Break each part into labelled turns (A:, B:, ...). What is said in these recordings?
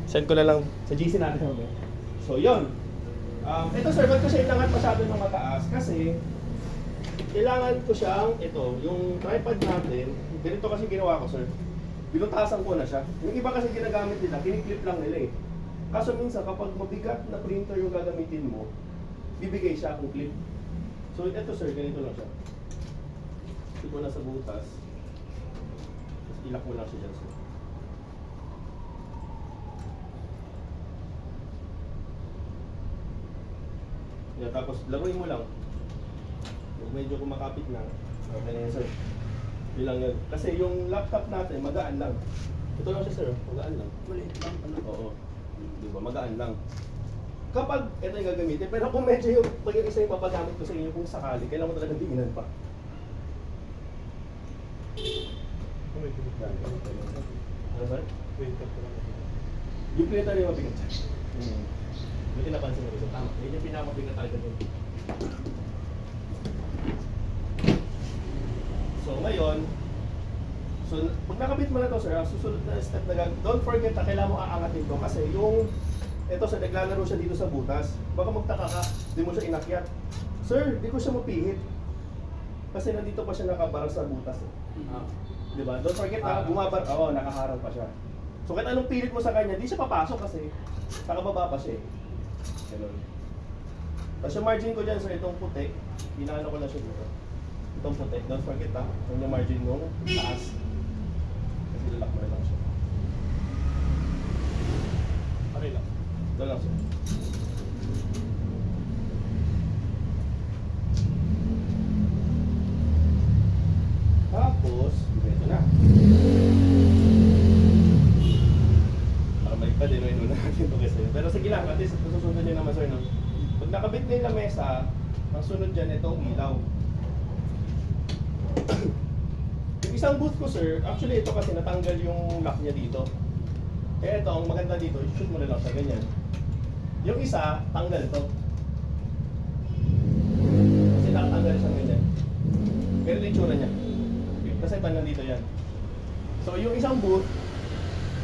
A: Send ko na lang sa GC natin mamaya. So, yun. Ito sir, ba't ko siya inangat masyado ng mataas? Kasi, kailangan ko siyang, ito, yung tripod natin, ganito kasi ginawa ko sir. Binutasan ko na siya. Yung iba kasi ginagamit nila, kiniklip lang nila eh. Kaso minsan, kapag mabigat na printer yung gagamitin mo, bibigay siya kung clip. So, ito sir, ganito lang siya. Ito ko na sa butas. Ilak mo lang siya dyan sir. Yeah, tapos laruin mo lang. Kung medyo kumakapit na, okay na yan sir. Yun lang yun. Kasi yung laptop natin, magaan lang. Ito lang siya sir, magaan lang.
B: Maliit lang pala.
A: Oo. Di ba, magaan lang. Kapag ito yung gagamitin, pero kung medyo yung, pag yung isa yung papagamit ko sa inyo kung sakali, kailangan mo talagang tingnan pa. Ano sir? Yung printer yung mabigat siya. Buti napansin mo ito. Tama. Yun yung pinamabigat talaga doon. So ngayon, pag nakabit mo na to sir, susunod na step na don't forget na kailangan mo aangatin to kasi yung ito sa naglalaro siya dito sa butas, baka magtaka ka, di mo siya inakyat. Sir, di ko siya mapihit. Kasi nandito pa siya nakabara sa butas eh. Di ba? Don't forget na nakaharang pa siya. So kahit anong pilit mo sa kanya, di siya papasok kasi nakababa pa siya eh. Ganun. Tapos yung margin ko dyan sir, itong puti, inaano ko na siya dito. Itong puti, don't forget ha, yung margin mo, taas. Kasi lalak mo na lang siya.
B: Okay lang.
A: Doon lang siya. Tapos, ito na. Para maligpad din, inuna natin ito kasi. Pero sige lang, at least susunod nyo naman sir, no? Pag nakabit na yung lamesa, ang sunod dyan, itong ilaw. Yung isang booth ko sir, actually ito kasi natanggal yung lock niya dito. Kaya ito, ang maganda dito, shoot mo na lang sa ganyan. Yung isa, tanggal to. Kasi nakatanggal siya ganyan. Pero yung itsura niya. Kasi pa nandito yan. So yung isang booth,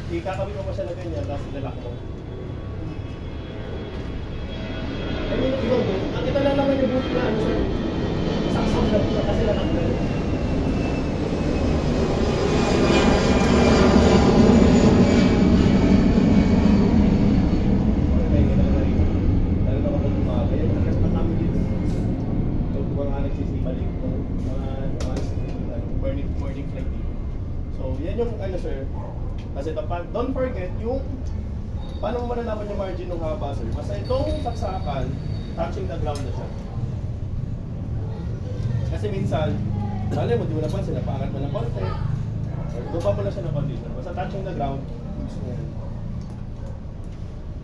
A: ikakabit mo pa siya na ganyan, tapos ilalak mo. And yung ibang booth, ang ito lang naman yung booth na ano sir, isang lang na kasi natanggal. Kasi don't forget yung paano mo malalaman yung margin ng haba sir. Basta itong saksakan, touching the ground na siya. Kasi minsan, alam mo, di mo napansin, napaangat mo ng konti. Or baba mo na siya ng konti. Basta touching the ground, gusto mo yan.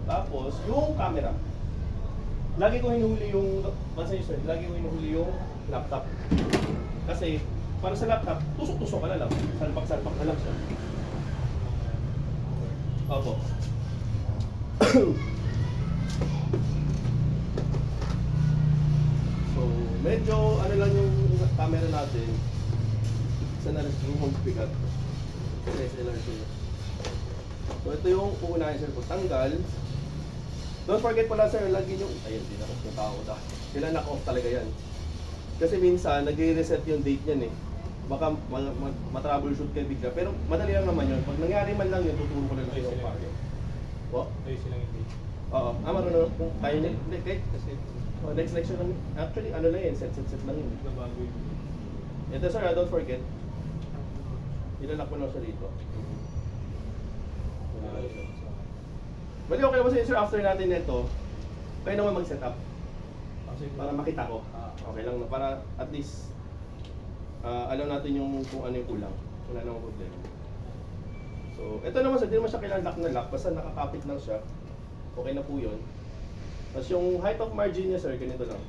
A: Tapos, yung camera. Lagi ko hinuhuli yung, lagi ko hinuhuli yung laptop. Kasi, para sa laptop, tusok-tusok ka na lang. Salpak-salpak na lang siya. Opo. So, medyo ano lang yung camera natin. Isa na rin yung bigat. SLR siya. So, ito yung uunahin sir po. Tanggal. Don't forget pala sir, lagi yung... Ayun, di na yung tao ko dahil. Kailan knock-off talaga yan. Kasi minsan, nagre-reset yung date niyan eh. Baka ma-troubleshoot kayo bigla. Pero madali lang naman yun. Pag nangyari man lang yun, tuturo ko na lang yung paano. What?
B: Ayos silang hindi.
A: Oo. Marunong kung kaya niya. Kasi next lecture lang. Actually, ano lang yun. Set lang yun.
B: Nabago yun.
A: Ito sir, don't forget. Ilalak mo lang siya dito. Bali, okay naman sir, after natin ito, kayo naman mag-set up. Para makita ko. Okay lang na. Para at least alam natin yung kung ano yung kulang. Wala namang problema. So, ito naman sir, hindi naman siya kailangan lock na lock. Basta nakakapit lang siya. Okay na po yun. Tapos yung height of margin niya sir, ganito lang.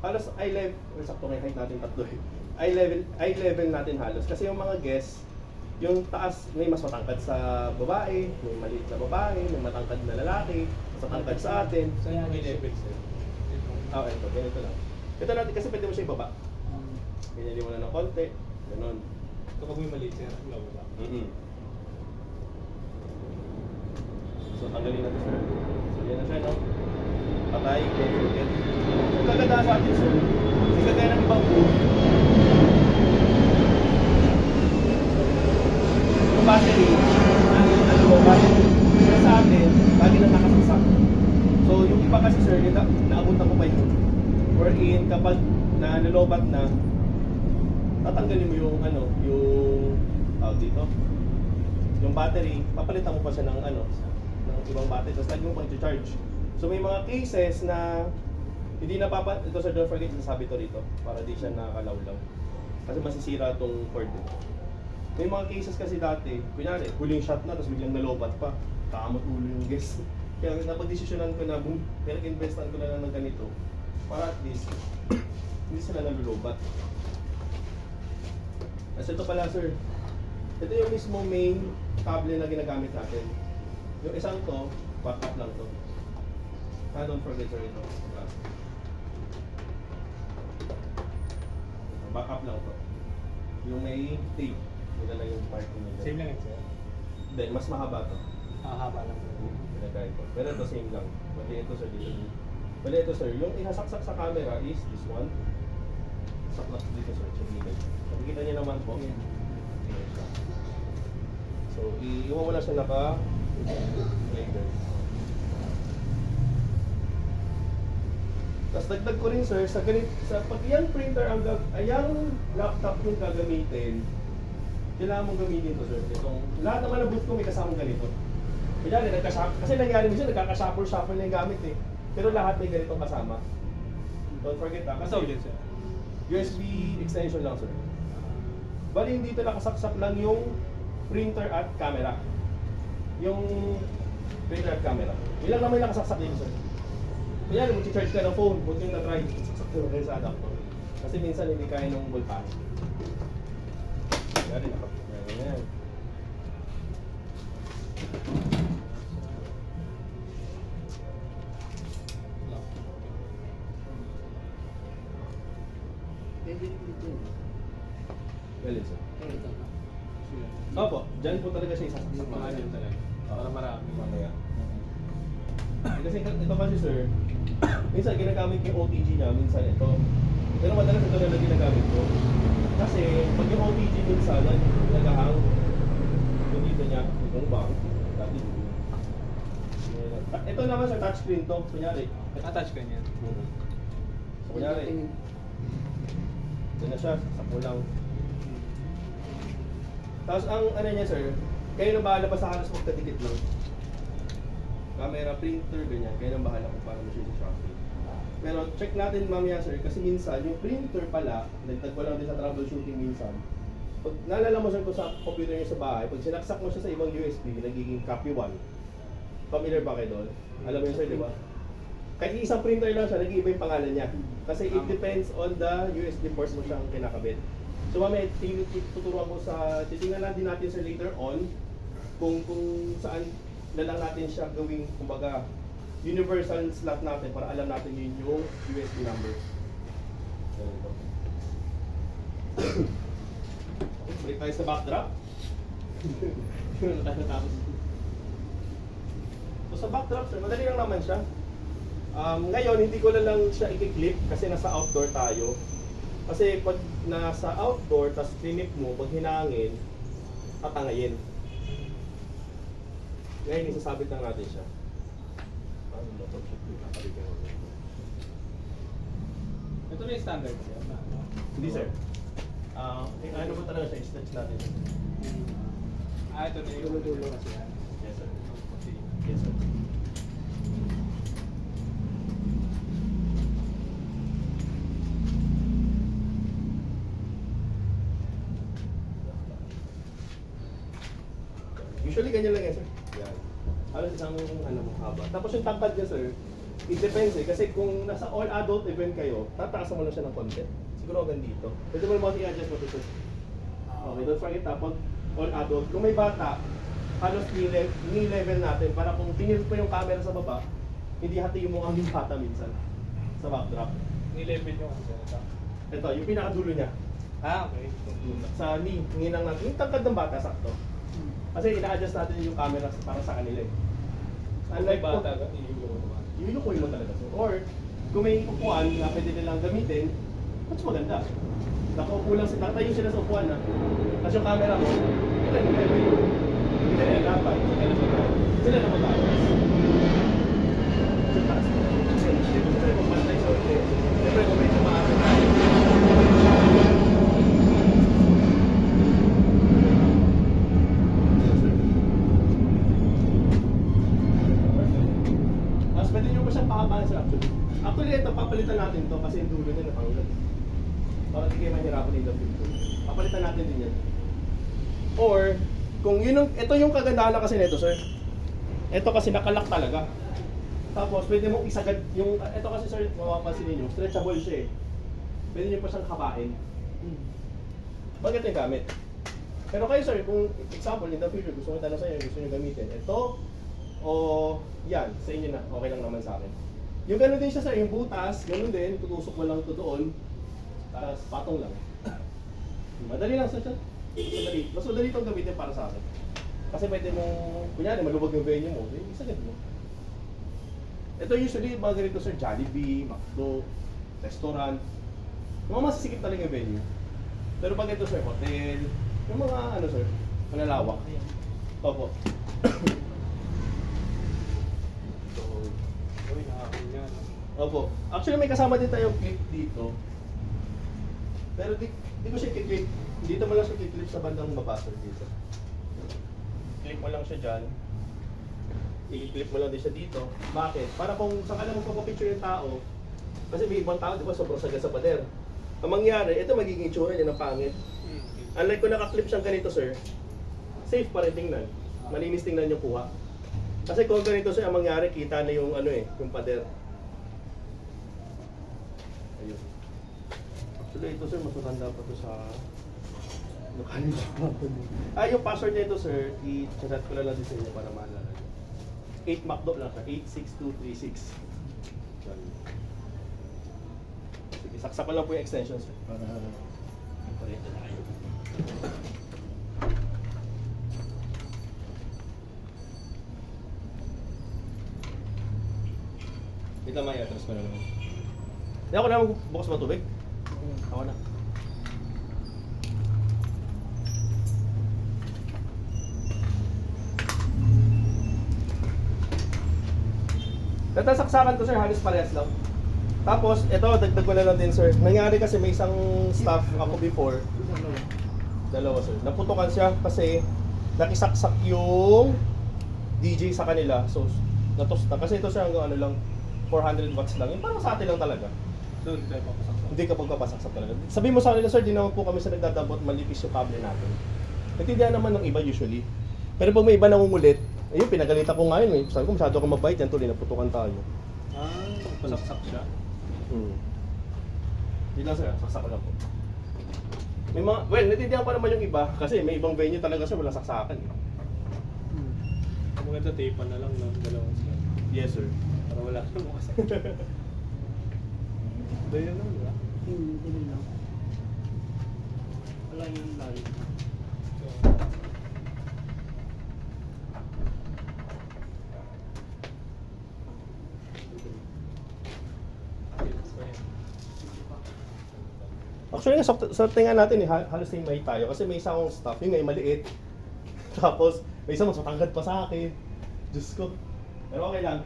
A: Halos eye level, sakto may height natin tatlo eh. Eye level natin halos. Kasi yung mga guests, yung taas may mas matangkad sa babae, may maliit na babae, may matangkad na lalaki, mas matangkad sa atin.
B: So, yung level sir.
A: Ito, ganito lang. Ito natin kasi pwede mo siya ibaba. Ganyan mo na ng konti. Ganon.
B: Kapag may maliit sir, low lang.
A: So tanggalin natin sir. So yan na siya, no? Patay, don't forget. Ang kaganda sa atin sir, kasi kagaya ng ibang phone, yung battery, pero sa atin, lagi na nakasaksak. So yung iba kasi sir, naabutan ko pa yun. Wherein kapag nalolobat na, tatanggalin mo yung yung dito, yung battery, papalitan mo pa siya ng ng ibang battery, tapos lagi mo pang i-charge. So may mga cases na hindi ito sir, don't forget, sabi to rito para di siya nakalawlaw. Kasi masisira tong cord. May mga cases kasi dati, kunyari, huling shot na, tapos biglang nalobat pa. Kaamot ulo yung guest. Kaya napag-desisyonan ko na, pinag-investan ko na lang ng ganito para at least hindi sila nalulobat. Kasi ito pala sir, ito yung mismo main cable na ginagamit natin. Yung isang to, backup lang to. Don't forget sir ito. Backup lang to. Yung may tape. Ito lang yung part nila.
B: Same lang yun, sir.
A: Hindi, mas mahaba to.
B: Haba lang.
A: Pinagay ko. Pero ito same lang. Pati ito sir dito. Pati ito sir, yung inasaksak sa camera is this one. Saklas dito sir, sa gilid. Nakikita niyo naman po. Ayan siya. So, iwan mo lang siya naka-flavor. Tapos dagdag ko rin sir, sa pag yan printer, yung laptop yung gagamitin, kailangan mong gamitin to sir. Itong, lahat naman ng booth ko may kasamang ganito. Kaya kasi nangyari minsan, nagkaka-shuffle na yung gamit eh. Pero lahat may ganitong kasama. Don't forget kasi
B: Ulit, sir.
A: USB extension lang sir. Bali dito nakasaksak lang yung printer at camera. Yung printer at camera. Ilang naman yung nakasaksak dito sir. Kaya mag-charge ka ng phone, huwag yung na-try. Saksak kayo sa adapter. Kasi minsan hindi kaya nung voltage. Kaya rin yan. Galit sir. Opo, dyan po talaga siya isasaksak.
B: Mga dyan talaga. Para marami.
A: Mamaya. Kasi ito kasi sir, minsan ginagamit yung OTG niya, minsan ito. Pero madalas ito na ginagamit ko. Kasi pag yung OTG minsan, nagahang yung dito niya, itong bang, dati dito. Ito naman sa touchscreen to, kunyari.
B: Attach ka niyan.
A: So kunyari, ito na siya, sakmo lang. Tapos ang ano niya sir, kayo na bahala pa sa halos magkadikit lang. Camera, printer, ganyan. Kayo na bahala kung paano mo siya sa-shopping. Pero check natin mamaya sir, kasi minsan yung printer pala, nagtag ko lang din sa troubleshooting minsan. Pag naalala mo sir ko sa computer niyo sa bahay, pag sinaksak mo siya sa ibang USB, nagiging copy 1. Familiar ba kayo doon? Alam mo yun sir, di ba? Kahit isang printer lang siya, nag-iiba yung pangalan niya. Kasi it depends on the USB ports mo siyang kinakabit. So mamaya, tuturuan ko titingnan natin sir later on kung saan na lang natin siya gawing, kumbaga, universal slot natin para alam natin yun yung USB number. Okay, balik tayo sa backdrop. So sa backdrop sir, madali lang naman siya. Ngayon, hindi ko na lang siya i-clip kasi nasa outdoor tayo. Kasi pag nasa outdoor, tas clip mo, pag hinangin, tatangayin. Ngayon, isasabit lang natin siya.
B: Ito na yung standard, sir.
A: Hindi sir. Ano ba talaga siya? I-stretch natin.
B: Ito na yung dulo kasi yan.
A: Yes sir. Yes sir. Usually ganyan lang yan sir. Yan. Halos isang haba. Tapos yung tangkad niya sir, it depends eh. Kasi kung nasa all adult event kayo, tataasan mo lang siya ng konti. Siguro hanggang dito. Pwede mo naman i-adjust mo ito sir. Okay, don't forget pag all adult. Kung may bata, halos ni-level natin para kung tingin pa yung camera sa baba, hindi hati mo ang bata minsan sa backdrop.
B: Ni-level nyo kasi ito.
A: Ito, yung pinakadulo niya.
B: Okay.
A: Sa knee, ng tangkad ng bata, sakto. Kasi ina-adjust natin yung camera para sa kanila eh. So
B: May bata ka, iigo naman.
A: Ilukoy mo talaga sir. Or, kung may upuan na pwede nilang gamitin, mas maganda. Nakaupo lang, nakatayo sila sa upuan na. Tapos yung camera mo, sila na mag-aayos. Sila na dapat, sila na mag-aayos. Sila na mag-aayos. Sa taas. Siyempre, kung pantay sa ulit, siyempre kung medyo maaari tayo. Mas pwede nyo pa siyang pahabaan sa actually. Actually, ito, papalitan natin to kasi yung dulo niya natanggal. Para hindi kayo mahirapan in the future. Papalitan natin din yan. Or, kung yun yung, ito yung kagandahan na kasi nito, sir. Ito kasi nakalak talaga. Tapos, pwede mong isagad yung, ito kasi sir, mapapansin ninyo, stretchable siya eh. Pwede nyo pa siyang kabain. Bakit yung gamit? Pero kayo sir, kung example, in the future, gusto nyo tanong sa inyo, gusto nyo gamitin, ito, o yan, sa inyo na, okay lang naman sa akin. Yung gano'n din siya sir, yung butas, gano'n din, tutusok mo lang ito doon, tapos patong lang. Madali lang sir, madali. Mas madali itong gamitin para sa akin. Kasi pwede mo, kunyari, malubog yung venue mo, isagad mo. Ito usually, mga ganito sir, Jollibee, McDo, restaurant, yung mga masisikip talaga yung venue. Pero pag ito sir, hotel, yung mga ano sir, malalawak. Opo.
B: So, uy, nakakain yan.
A: Opo. Actually may kasama din tayong clip dito. Pero di ko siya clip. Dito mo lang siya clip sa bandang baba sir dito. Clip mo lang siya dyan. I-clip mo lang din siya dito. Bakit? Para kung saan ka lang magpapapicture yung tao, kasi may ibang tao, di ba, sobrang sagad sa pader. Ang mangyari, ito magiging itsura niya ng pangit. Unlike kung naka-clip siyang ganito sir, safe pa rin tingnan. Malinis tingnan yung kuha. Kasi kung ganito sir, ang mangyari, kita na yung ano eh, yung pader. Ayun. Actually ito sir, matutanda pa to sa locality pa. Yung password nito sir, i-chat ko lang din sa inyo para maalala nyo. 8 MacDo lang siya, 86236. Sige, saksak ko lang po yung extension sir para iparito na kayo. Wait lang, may atras ko na naman. Hindi ako na magbukas ba tubig? Ako na. Natasaksakan ko sir, halos parehas lang. Tapos, ito, dagdag ko na lang din sir. Nangyari kasi may isang staff ako before. Dalawa sir. Naputukan siya kasi nakisaksak yung DJ sa kanila. So, natusta. Kasi ito sir hanggang ano lang, 400 watts lang. Yung parang sa atin lang talaga.
B: So, hindi tayo papasaksak.
A: Hindi ka pagpapasaksak talaga. Sabihin mo sa kanila sir, di naman po kami sa nagdadabot, malipis yung cable natin. Natindihan naman ng iba usually. Pero pag may iba nangungulit, ayun, pinagalitan ko ngayon eh. Sabi ko, masyado kang mabait yan, tuloy, naputukan tayo.
B: Pasaksak siya.
A: Hindi lang sir, saksak ko lang po. May mga, well, natindihan pa naman yung iba kasi may ibang venue talaga sir, wala saksakan eh.
B: Kung maganda, tape na lang ng dalawang sila.
A: Yes sir.
B: Para wala nang makasak.
A: Dahil lang, di ba?
C: Hindi lang. Wala yung layo.
A: Actually, sa tingnan natin eh, halos same may tayo kasi may isa akong staff, yung ngay maliit. Tapos, may isa mas matangkad pa sa akin. Diyos ko. Pero okay lang,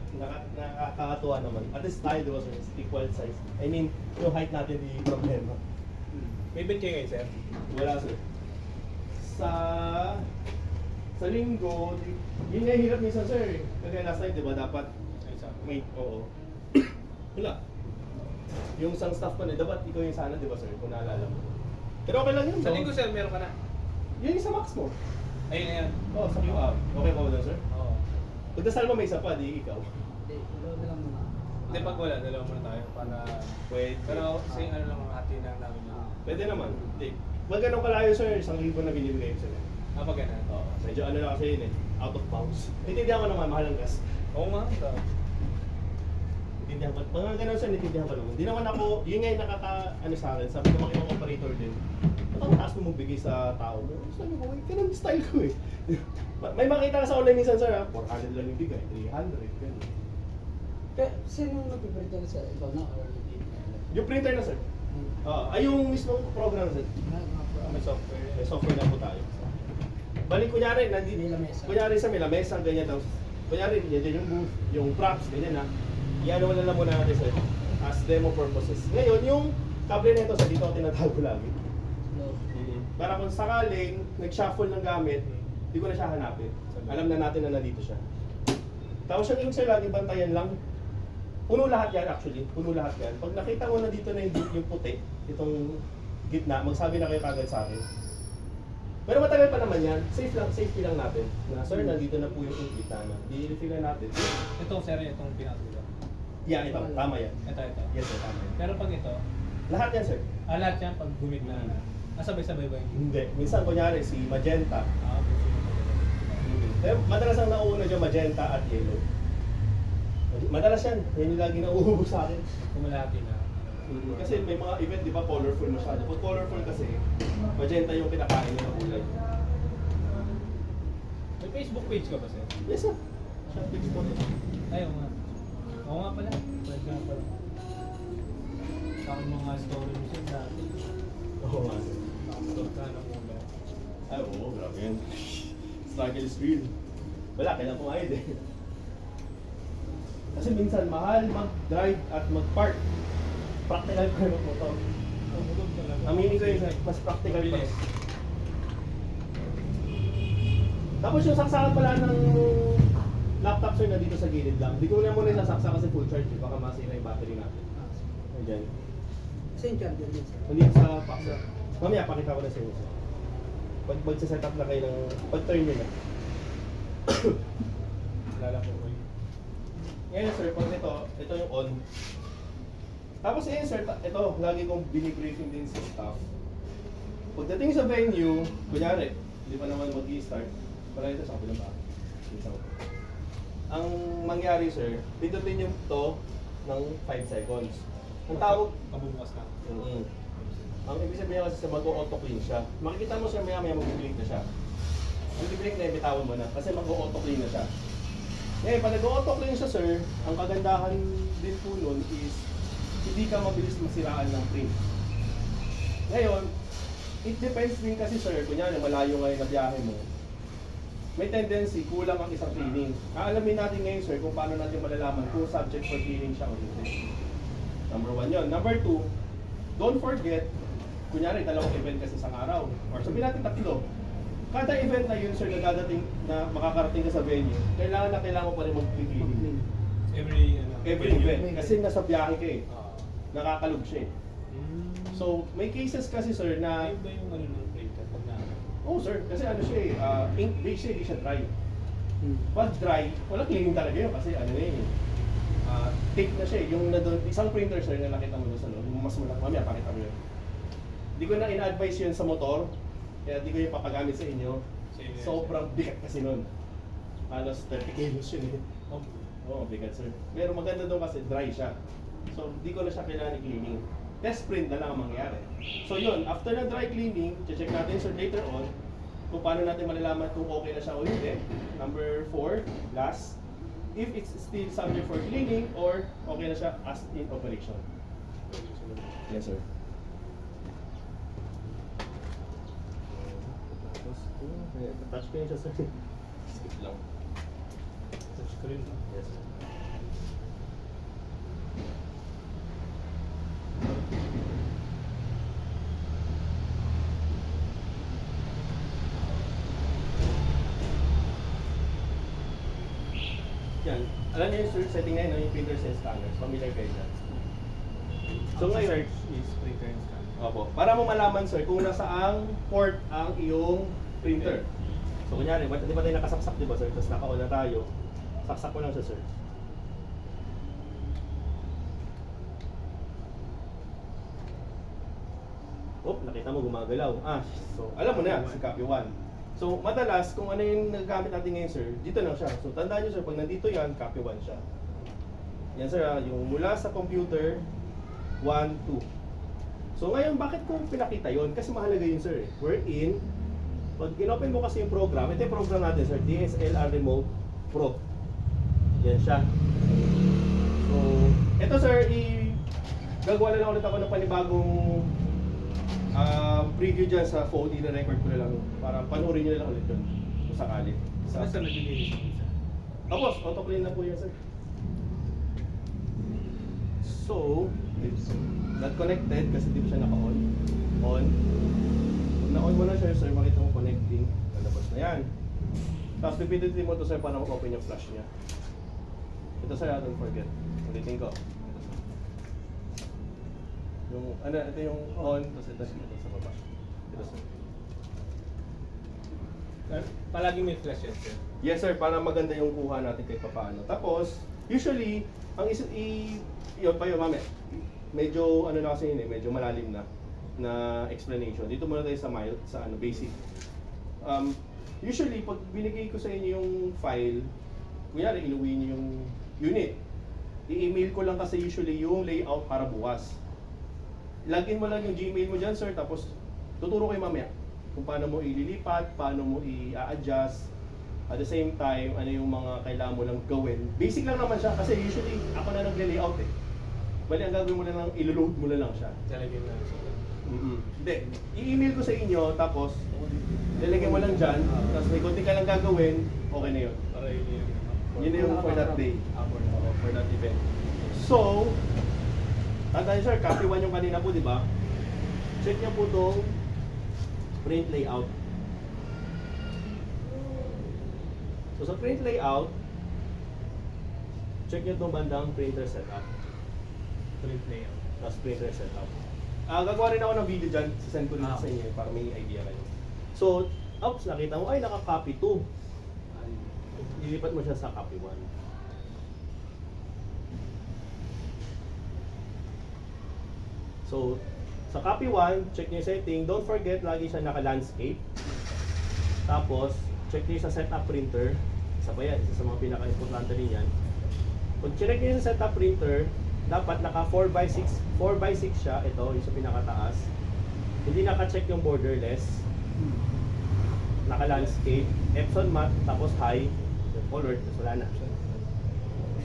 A: nakakatuwa naman. At least tayo, di ba, sir, equal size. I mean, yung height natin di problema.
B: May bench kayo ngayon, sir?
A: Wala sir. Sa linggo, yun nga yung hirap minsan sir. Kaya last time, di ba, dapat
B: Ay, sa
A: may, oo. Wala. Yung isang staff ko na, dapat ikaw yung sana, di ba sir, kung naalala mo. Pero okay lang yun.
B: Sa linggo, sir, meron ka na.
A: Yun yung sa max mo.
B: Ayun na yan.
A: Oo, sa QR. Okay pa ba doon sir?
B: Oo.
A: Pagdasal mo may isa pa, di ikaw.
C: Hindi, dalawa na lang muna.
B: Hindi, pag wala, dalawa muna tayo para...
A: Pwede.
B: Pero, same ano lang ang hati na namin yun.
A: Pwede naman. Hindi. Pag ganun kalayo sir, 1,000 na binibigay ko sila.
B: Pag ganun.
A: Oo, medyo ano na kasi yun eh. Out of bounds. Naintindihan ko naman, mahal ang gas.
B: Oo nga.
A: Naintindihan ko. Mga ganun sir, naintindihan ko naman. Hindi naman ako, yun nga yung ano sa akin, sabi ko mga ibang operator din. Ang taas mo bigay sa tao mo. Sabi ko, ganun style ko eh. May makita ka sa online minsan sir ha, 400 lang yung bigay, 300, ganun.
C: Kaya, sino nagpiprint sa ikaw na or hindi?
A: Yung printer na sir. Ay yung mismong program sir.
B: May software.
A: May software na po tayo. Balik kunyari,
C: May lamesa.
A: kunyari sa may lamesa, ganyan daw. Kunyari, yan yung booth, yung props, ganyan ha. Iano na lang muna natin sir, as demo purposes. Ngayon, yung kable na ito sa dito ako tinatago lagi. Para kung sakaling nag-shuffle ng gamit, hindi ko na siya hanapin. Alam na natin na nandito siya. Tapos yung sir, lagi bantayan lang. Puno lahat yan actually, puno lahat yan. Pag nakita mo na dito na yung puti, itong gitna, magsabi na kayo kagad sa akin. Pero matagal pa naman yan, safety lang natin. Na sir, nandito na po yung gitna na. I-refill na natin.
B: Itong sir, itong pinatulo.
A: Yan, ito, tama yan.
B: Ito.
A: Yes sir, tama yan.
B: Pero pag ito,
A: Lahat yan sir.
B: lahat yan pag gumit na. Sabay-sabay ba yung
A: Hindi. Minsan kunyari si magenta. Eh, madalas ang nauuna dyan magenta at yellow. Madalas yan. Yan yung lagi nauubos sa akin.
B: kumalati na.
A: Kasi may mga event, di ba, colorful masyado. Pag colorful kasi, magenta yung kinakain nila kulay.
B: May Facebook page ka ba sir?
A: Yes sir. Siya, fix po nila.
B: Ayaw nga. Oo nga pala. Pwede nga pala. Sa akin mga story mo sir dati.
A: Oo nga sir.
B: Nakapagod ka ng ulo.
A: Ay, oo, grabe yan. Struggle is real. Wala, kailangan pumayad eh. Kasi minsan mahal mag-drive at mag-park. Practical pa yung motor.
B: Nakapagod talaga.
A: Aminin ko yun, mas practical pa.
B: Bilis.
A: Tapos yung saksakan pala ng laptop sir na dito sa gilid lang. Hindi ko na muna sasaksa kasi full charge. Eh. Baka masira yung battery natin. Ayan.
C: Same charger din sir.
A: Hindi sa box sir. Mamaya pakita ko na sa inyo sir. Pag magsa-set up na kayo ng pag-turn nyo na.
B: Lala ko ko yun.
A: Ngayon sir, pag ito yung on. Tapos ngayon sir, ito, lagi kong binibriefing din sa staff. Pagdating sa venue, kunyari, hindi pa naman mag-i-start, para ito sa kabilang ba? Ang mangyari sir, pindutin yung to ng 5 seconds. Ang tawag,
B: Kabubukas na.
A: ang ibig sabihin kasi sa mag-auto clean siya. Makikita mo sir, maya mag-blink na siya. Mag-blink na, bitawan mo na, kasi mag-auto clean na siya. Ngayon, pag nag-auto clean siya sir, ang kagandahan din po nun is hindi ka mabilis masiraan ng print. Ngayon, it depends din kasi sir, kunyari malayo ngayon na biyahe mo, may tendency kulang ang isang cleaning. Aalamin natin ngayon sir kung paano natin malalaman kung subject for cleaning siya o hindi. Number 1 yun. Number 2, don't forget, kunyari dalawang event kasi isang araw, or sabihin natin 3. Kada event na yun sir na dadating na makakarating ka sa venue, kailangan mo pa rin mag-cleaning. Every event. Kasi nasa biyahe ka eh. Nakakalog siya eh. So, may cases kasi sir na...
B: Ayun ba yung ano ng printer pag na?
A: Oh sir, kasi ano siya eh, ink base siya, hindi siya dry. Pag dry, wala cleaning talaga yun kasi ano na yun eh. Thick na siya eh. Yung na doon, isang printer sir na nakita mo doon sa loob, yung mas malaki, mamaya pakita mo yun. Hindi ko na ina-advise yun sa motor, kaya di ko yung papagamit sa inyo. Sobrang bigat kasi nun. Halos 30 kilos yun eh. Oo, bigat sir. Pero maganda doon kasi dry siya. So, di ko na siya kailangan i-cleaning. Test print na lang ang mangyari. So yun, after na dry cleaning, check natin sir later on kung paano natin malalaman kung okay na siya o hindi. Number 4, last, if it's still subject for cleaning or okay na siya as in operation. Yes sir. Tapos, touch ko yun siya sir. Skip lang.
B: Touch screen, no?
A: Yes sir. Yan. Alam niyo yung search setting na yun, no? Yung printers and scanners. Familiar kayo dyan. So ngayon,
B: search is printer and scan.
A: opo, para mo malaman sir kung nasaang port ang iyong printer. So kunyari, di ba tayo nakasaksak di ba sir? Tapos naka-on na tayo. Saksak ko lang siya sir. Oh, nakita mo gumagalaw. So alam mo na, si copy 1. So madalas, kung ano yung nagagamit natin ngayon sir, dito lang siya. So tandaan nyo sir, pag nandito yan, copy 1 siya. Yan sir, yung mula sa computer, 1, 2. So ngayon, bakit ko pinakita yon? Kasi mahalaga yun, sir. Wherein, pag in-open mo kasi yung program, ito yung program natin, sir, DSLR Remote Pro. Yan siya. So, ito sir, gagawa na lang ulit ako ng panibagong preview dyan sa phone. I-record ko na lang para panoorin nyo na lang ulit yun kung sakali.
B: Saan sa naglilinis ng isa?
A: Tapos, auto-clean na po yan, sir. So, not connected kasi di pa siya naka-on. On. Pag na-on mo na siya, sir, makita mo connecting. Lalabas na yan. Tapos, pipindutin mo to, sir, para mag-open yung flash niya. Ito, sir, don't forget. Ulitin ko. Ito, sir. Ito yung on, tapos ito sa baba. Ito, sir.
B: Palaging may flash yan, sir.
A: Yes sir, para maganda yung kuha natin kahit papaano. Tapos, usually, ang yun pa yun, mami. Medyo, ano na kasi yun medyo malalim na explanation. Dito muna tayo sa mild, sa basic. Usually, pag binigay ko sa inyo yung file, kunyari, inuwi niyo yung unit. I-email ko lang kasi usually yung layout para bukas. Login mo lang yung Gmail mo dyan, sir, tapos tuturo kayo mamaya kung paano mo ililipat, paano mo i-adjust. At the same time, ano yung mga kailangan mo lang gawin. Basic lang naman siya kasi usually ako na nagle-layout eh. Bali, ang gagawin mo na lang, ilo-load mo na lang siya.
B: Talagyan na siya.
A: Hindi. I-email ko sa inyo, tapos lalagyan mo lang dyan, tapos may konti ka lang gagawin, okay na yun.
B: Para yun yung...
A: Yun na yung for that day. For that event. So, tandaan sir, copy 1 yung kanina po, di ba? Check niyo po itong print layout. So sa print layout, check niyo itong bandang printer setup.
B: Print layout.
A: Tapos printer setup. Gagawa rin ako ng video dyan, sasend ko rin sa inyo para may idea kayo. So, oops, nakita mo, ay naka-copy 2. Lilipat mo siya sa copy 1. So, sa copy 1, check niyo yung setting. Don't forget, lagi siya naka-landscape. Tapos, check niyo sa setup printer. Isa pa yan, isa sa mga pinaka-importante rin yan. Pag check niyo sa setup printer, dapat naka 4x6 siya. Ito, yung sa pinakataas. Hindi naka-check yung borderless. Naka-landscape, Epson matte, tapos high, colored, tapos wala na.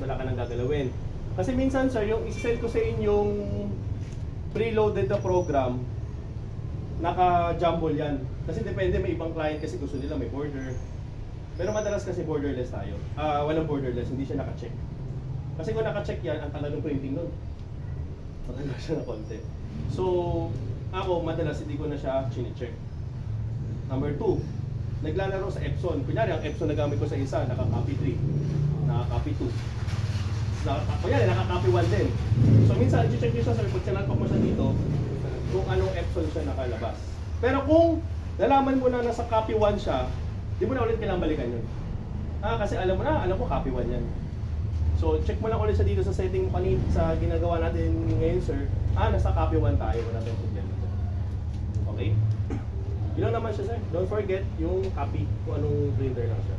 A: Wala ka nang gagalawin. Kasi minsan sir, yung isend ko sa inyong preloaded na program, naka-jumble yan. Kasi depende, may ibang client kasi gusto nila may border. Pero madalas kasi borderless tayo. Walang borderless, hindi siya naka-check. Kasi kung naka-check yan, ang tagal ng printing nun. Matagal siya na konti. So, ako madalas hindi ko na siya chine-check. Number 2, naglalaro sa Epson. Kunyari, ang Epson na gamit ko sa isa, naka-copy 3, naka-copy 2. Kunyari, naka-copy 1 din. So minsan, i-check nyo siya, sir, pag sinalpak mo siya dito, kung anong Epson siya nakalabas. Pero kung nalaman mo na nasa copy 1 siya, di mo na ulit kailangan balikan yun. Kasi alam mo na, alam ko copy 1 yan. So check mo lang ulit siya dito sa setting sa ginagawa natin ngayon, sir. Nasa copy 1 tayo, wala tayong problema. Okay? Yun lang naman siya, sir. Don't forget yung copy, kung anong printer lang siya.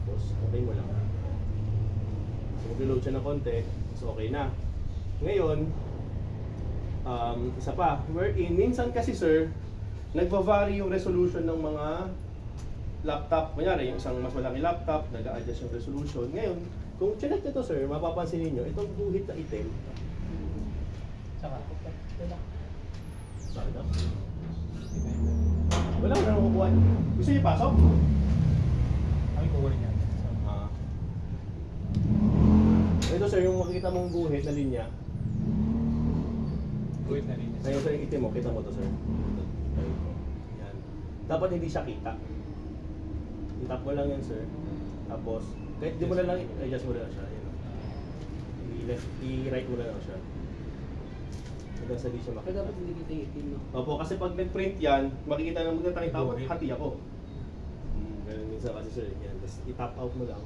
A: Tapos, okay mo lang. So, mag-reload siya ng konti, so okay na. Ngayon, isa pa, wherein, minsan kasi, sir, nagva-vary yung resolution ng mga laptop. Kunyari, yung isang mas malaking laptop, nag-a-adjust yung resolution. Ngayon, kung chinek nyo to, sir, mapapansin niyo itong guhit na itim.
B: Saka,
A: Sorry na. Wala na nakukuha. Gusto niyo pasok?
B: kami kuha rin yan.
A: Ito sir, yung makikita mong guhit na linya.
B: Wait na rin.
A: Ayun sir, yung itim mo. Kita mo to sir. Yan. Dapat hindi siya kita. I-tap mo lang yan sir. Tapos, kahit di mo na lang, adjust mo na lang siya. Yan. I-right mo na lang siya. Hanggang sa di siya
C: Kaya
A: makita.
C: dapat hindi kita itim, no?
A: Opo, kasi pag nag-print yan, makikita na magtatangin tao, hati ako. Ganun minsan kasi sir, yan. Tapos i-tap out mo lang.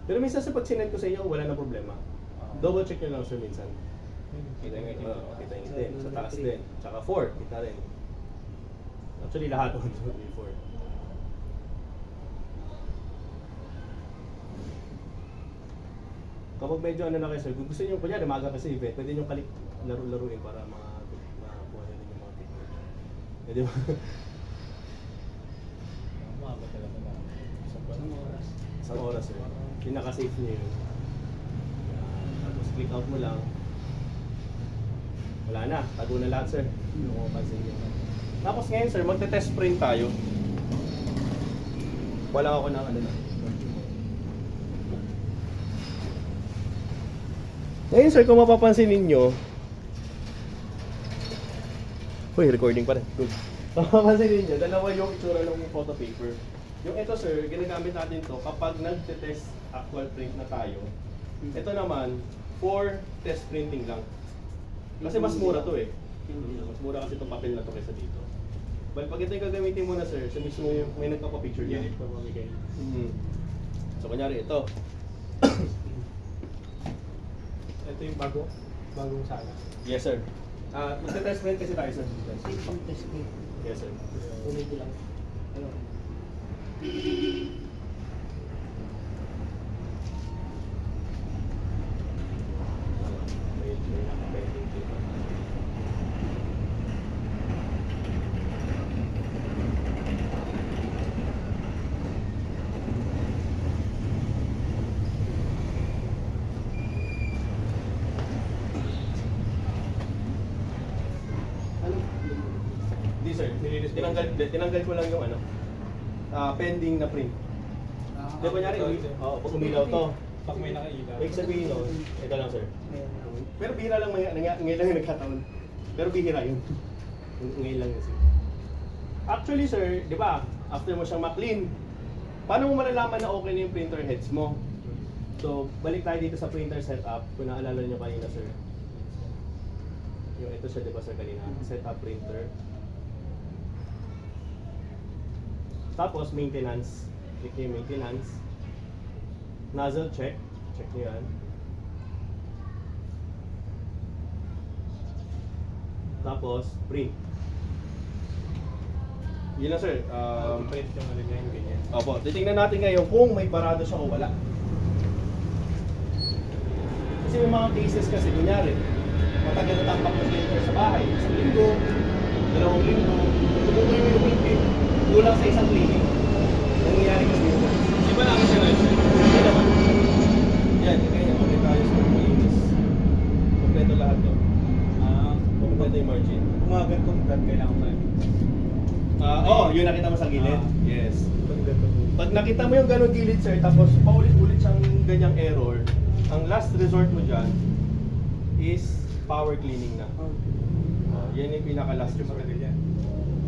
A: Pero minsan sa pag sinend ko sa inyo, wala na problema. Double check nyo lang sir minsan. Kita yung itim. Kita yung itim. Sa taas din. Tsaka 4, kita rin. Actually lahat 1, 2, 3, 4. Kapag medyo ano na kayo sir, kung gusto niyo kunya umaga kasi event, pwede niyo laro-laruin para makakuha niyo din yung mga technique. Pwede ba?
B: Umabot talaga na. Isang oras.
A: Isang oras sir. Pinaka-safe niyo yun. Yan. Tapos click out mo lang. Wala na, tago na lahat sir. Hindi mo mapansin yun. Tapos ngayon sir, magte-test print tayo. Wala ako ng ano na. Ngayon sir, kung mapapansin ninyo, uy, recording pa rin. Good. Kung mapapansin ninyo, dalawa yung itsura ng photo paper. Yung ito sir, ginagamit natin to kapag nagte-test actual print na tayo. Ito naman, for test printing lang. Kasi mas mura to eh. Mas mura kasi itong papel na to kaysa dito. But pag ito yung gagamitin mo na sir, sa mismo yung may nagpapa-picture
B: Yan
A: yan.
B: ito mamigay.
A: So kunyari ito.
B: Ito yung bagong sala.
A: Yes sir. Magte-test print kasi tayo sir.
C: Safety test kit.
A: Yes sir.
C: Ulit lang. Ano?
A: May nakapending dito.
C: Ano?
A: Hindi sir, tinanggal ko lang yung ano, pending na print. Di ba nyari, pag umilaw to,
B: Pag may nakailaw.
A: ibig sabihin nun, ito lang sir.
C: Meron.
A: Pero bihira lang, ngayon lang yung nagkataon. Pero bihira yun. Ngayon lang yun sir. Actually sir, di ba, after mo siyang ma-clean, paano mo malalaman na okay na yung printer heads mo? So, balik tayo dito sa printer setup. Kung naalala nyo kanina sir. Yung ito siya, di ba sir, kanina? Setup printer. Tapos, maintenance. Click nyo yung maintenance. Nozzle check. Check nyo yan. Tapos, print. Yun na sir.
B: Print yung ano niya, yung ganyan.
A: Opo, titingnan natin ngayon kung may parado siya o wala. Kasi may mga cases kasi, kunyari, matagal na tambak ng printer sa bahay, 1 linggo, 2 linggo, tumutuyo yung printer, kulang sa isang cleaning. Nangyayari kasi yun.
B: Di ba namin siya rin?
A: Hindi naman. Yan, ganyan, okay tayo sa malinis. Kompleto lahat to. Kompleto yung margin.
B: Gumagantong dot, kailangan pa rin.
A: Oo, yun nakita mo sa gilid.
B: Ah.
A: Yes.
B: Pag ganito.
A: Pag nakita mo yung ganong gilid sir, tapos paulit-ulit siyang ganyang error, ang last resort mo dyan is power cleaning na. Yan yung pinaka-last
B: Yung
A: resort.
B: matagal yan.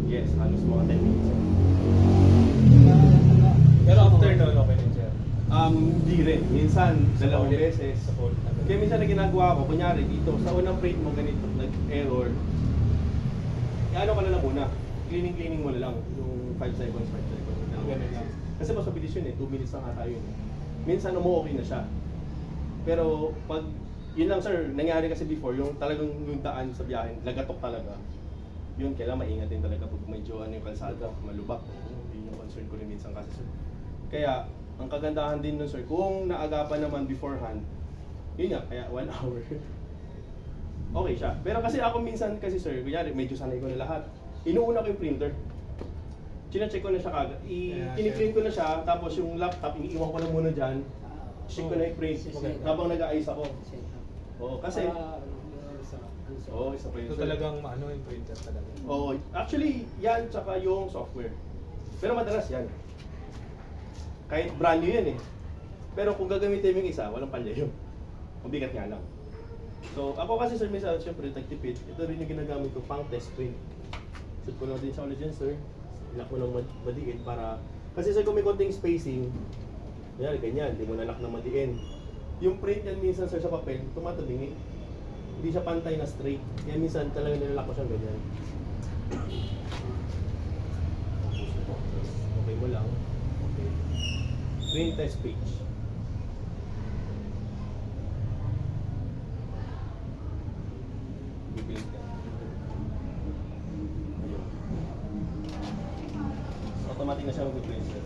A: Yes, halos mga 10 minutes.
B: Pero after nun, okay na siya.
A: Di rin. Minsan, dalawang
B: Ulit.
A: beses.
B: Sa full.
A: Kaya minsan na ginagawa ko, kunyari dito, sa unang print mo ganito, nag-error, ano ka na lang muna, cleaning mo na lang, yung 5 seconds.
B: Ganun lang.
A: Kasi mas mabilis yun eh, 2 minutes lang ata yun. Minsan okay na siya. Pero pag, yun lang sir, nangyari kasi before, yung talagang yung daan sa biyahe, lagatok talaga. Yun, kailangan maingat din talaga pag medyo ano yung kalsada, malubak. Yun yung concern ko rin minsan kasi sir. Kaya, ang kagandahan din nun sir, kung naagapan naman beforehand, yun nga, kaya 1 hour. Okay siya. Pero kasi ako minsan kasi sir, kunyari medyo sanay ko na lahat. Inuuna ko yung printer. Chine-check ko na siya kagad. Kini-clean ko na siya, tapos yung laptop, iniiwan ko na muna dyan. Check ko na yung print habang nag-aayos ako. Oo, kasi... Oo, isa pa yun.
B: Ito
A: sir.
B: talagang ano yung printer talaga.
A: Oo, actually, yan tsaka yung software. Pero madalas yan. Kahit brand new yan eh. Pero kung gagamitin mo yung isa, walang palya yun. Mabigat nga lang. So, ako kasi sir, minsan, syempre, nagtipid. Ito rin yung ginagamit ko, pang test print. Shoot ko na din sa ulit dyan, sir. Ilak mo ng madiin para... Kasi sir, kung may konting spacing, yan, ganyan, hindi mo nalak na madiin. Yung print yan minsan, sir, sa papel, tumatabingi. Hindi siya pantay na straight. Kaya minsan, talagang nilalak ko siyang ganyan. Okay mo lang. Okay. Print test page. Bibilit ka. Ayun. Automatic na siya mag-print sir.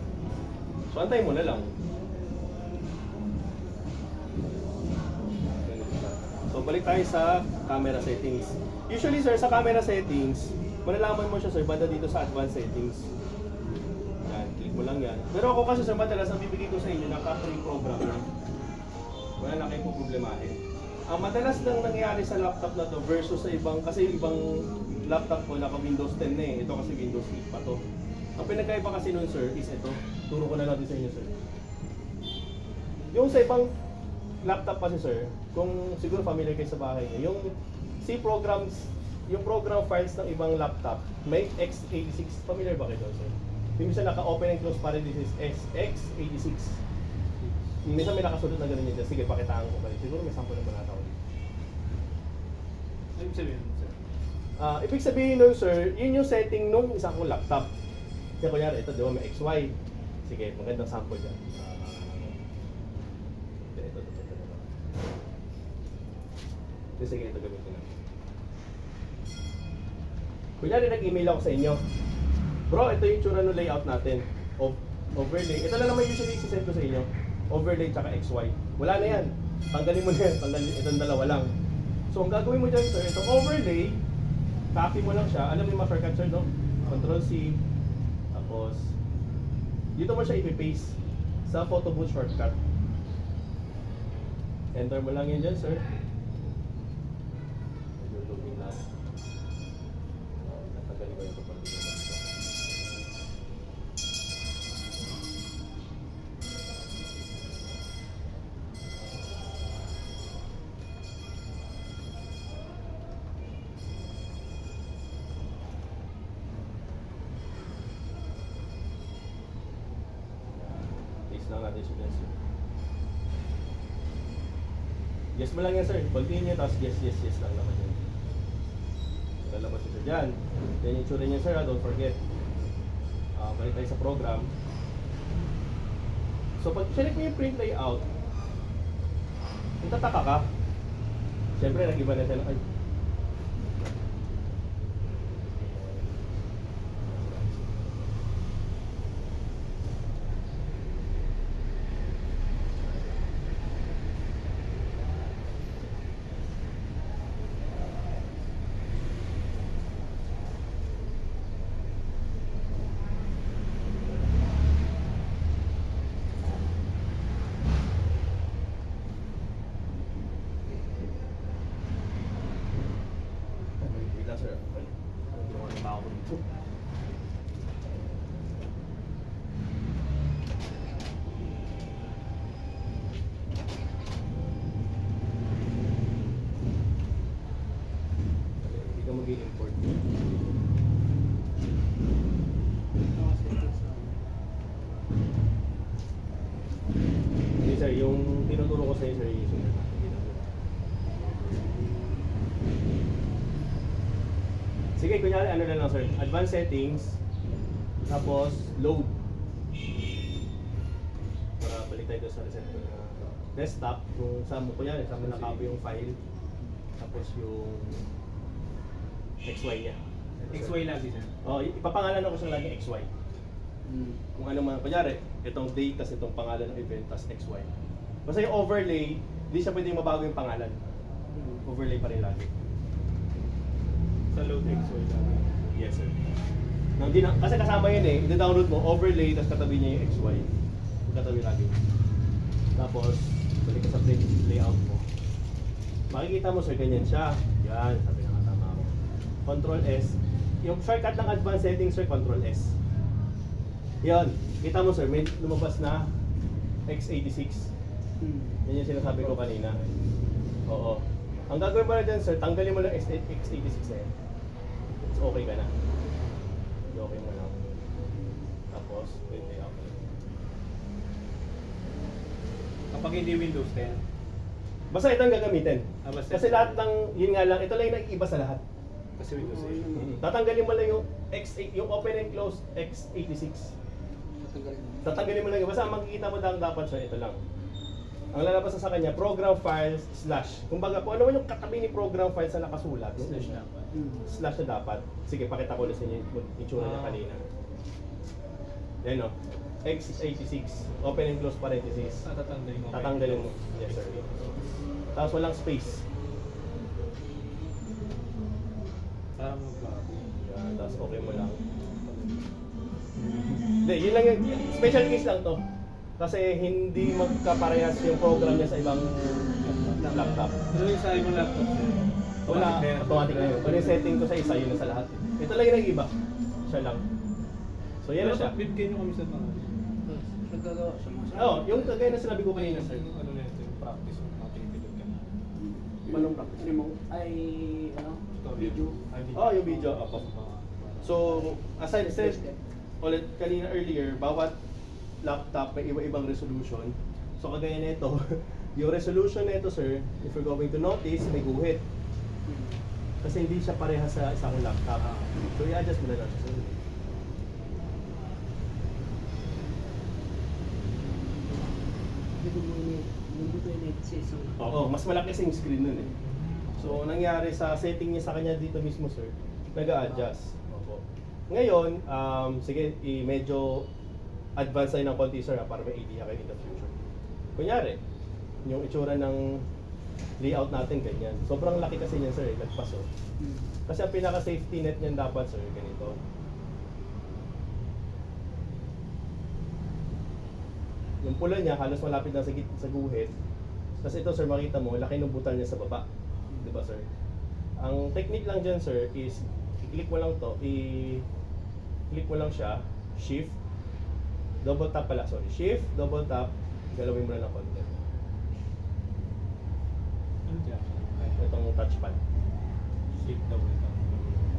A: So, antayin mo na lang. balik tayo sa camera settings. Usually sir, sa camera settings, malalaman mo siya sir, banda dito sa advanced settings. Yan, click mo lang yan. Pero ako kasi sir, madalas ang bibigay ko sa inyo, naka-pre-program na. Wala na kayong problemahin. Ang madalas lang nangyayari sa laptop na to versus sa ibang, kasi yung ibang laptop ko naka Windows 10 na eh. Ito kasi Windows 8 pa to. Ang pinagkaiba kasi nun sir is ito. Turo ko na lang din sa inyo sir. Yung sa ibang laptop kasi sir, kung siguro familiar kayo sa bahay niyo, yung C programs, yung program files ng ibang laptop, may x86, familiar ba kayo doon sir? Yung minsan naka-open and close parenthesis x86. Minsan may nakasulot na ganun yun. Sige, pakitaan ko balik. Siguro may sample naman nata ko.
B: Ano ibig sabihin, sir?
A: Ibig sabihin nun sir, yun yung setting nung isang kong laptop. Kaya kunyari, ito di ba may XY. Sige, magandang sample dyan. Ito. Sige, ito gamitin natin. Kunyari, nag-email ako sa inyo. Bro, ito yung tsura ng layout natin. Overlay. Ito lang naman usually isi-send ko sa inyo. Overlay tsaka XY. Wala na yan. Tanggalin mo na yan. Tanggalin, itong dalawa lang. So, ang gagawin mo dyan, sir, itong overlay, copy mo lang siya. Alam mo yung mga shortcut, sir, no? Control-C. Tapos, dito mo siya ipipaste sa photo booth shortcut. Enter mo lang yan dyan, sir. Medyo loading lang. Natanggalin ko yung kapatid mo. Lang natin siya dyan, sir. Yes mo lang yan, sir. Continue, tapos yes lang naman yan. Lalabas siya dyan. Then yung tsura niya, sir, don't forget. Balik tayo sa program. So pag select mo yung print layout, tataka ka. Siyempre, nag-iba na tayo. Ay. Sir, ginawa na ako dito. Hindi ka mag-i-import. Hindi sir, yung tinuturo ko sa iyo sir, yung sunod natin. Sige, kunyari ano na lang sir, advanced settings, tapos load. Para balik tayo sa reset ko na desktop, kung saan mo, kunyari, saan mo nakapy yung file, tapos yung XY niya.
B: XY lagi, sir.
A: Oh, ipapangalan ako sa lagi XY. Kung ano man, kunyari, itong date, tas itong pangalan ng event, tas XY. Basta yung overlay, hindi siya pwedeng mabago yung pangalan. Overlay pa rin lagi.
B: Sa load XY lagi.
A: Yes, sir. Kasi kasama yun eh, i-download mo, overlay, tapos katabi niya yung XY. Katabi lagi. Tapos, balik ka sa layout mo. Makikita mo, sir, ganyan siya. Yan, sabi na nga tama ako. Control S. Yung shortcut ng advanced settings, sir, Control S. Yan. Kita mo, sir, may lumabas na x86. Yan yung sinasabi ko kanina. Oo. Ang gagawin mo na dyan, sir, tanggalin mo lang x86 na yan. It's okay ka na. Okay mo lang. Tapos, print layout.
B: Kapag hindi Windows 10,
A: Basta ito ang gagamitin.
B: basta
A: Kasi lahat ng, yun nga lang, ito lang yung nag-iba sa lahat.
B: kasi Windows 8.
A: Tatanggalin mo lang yung X8, yung open and close X86. Tatanggalin mo lang yun. Basta ang makikita mo lang dapat siya, ito lang. Ang lalabas na sa kanya, program files / kumbaga kung ano man yung katabi ni program files na nakasulat,
B: Slash dapat.
A: / na dapat. Sige, pakita ko ulit sa inyo yung itsura niya kanina. Yan o. X86, open and close parenthesis.
B: Tatanggalin mo.
A: Tatanggalin mo. Yes, sir. Tapos walang space.
B: Para mag-vlog.
A: Yan, tapos okay mo lang. Hindi, yun lang yung special case lang to. Kasi hindi magkaparehas yung program niya sa ibang laptop.
B: Pero yung sa ibang laptop, sir,
A: Wala, automatic na yun. Kung yung setting ko sa isa, yun na sa lahat. Ito lang yung nag-iba. Siya lang. So yan na siya.
B: Bibigyan nyo kami sa mga.
C: Nagagawa sa mga
A: Oo, yung kagaya na sinabi ko kanina, sir.
B: Yung ano na ito, yung practice yung mga pinipilot ka na.
A: Manong practice.
C: remote ay ano video.
A: Oh, yung video, opo. So, as I said, ulit kanina earlier, bawat laptop may iba-ibang resolution. So, kagaya nito, yung resolution nito, sir, if you're going to notice, may guhit. Kasi hindi siya pareha sa isang laptop. So, i-adjust mo na lang siya.
C: Hindi mo ni sa isang
A: Oo, mas malaki kasi yung screen nun eh. So, nangyari sa setting niya sa kanya dito mismo, sir, nag-a-adjust. Opo. Ngayon, sige, medyo advance tayo ng konti, sir, para may idea kayo in the future. Kunyari, yung itsura ng layout natin, ganyan. Sobrang laki kasi niyan, sir, nagpaso. Kasi ang pinaka-safety net niyan dapat, sir, ganito. Yung pula niya, halos malapit na sa guhit. Tapos ito, sir, makita mo, laki ng butal niya sa baba. Di ba, sir? Ang technique lang dyan, sir, is i-click mo lang to, i-click mo lang siya, shift, double tap pala, sorry, shift, double tap, galawin mo na ng konti.
B: Ano siya?
A: Itong touchpad.
B: Shift double tap.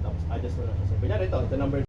A: Tapos adjust mo lang siya. So, kunyari ito number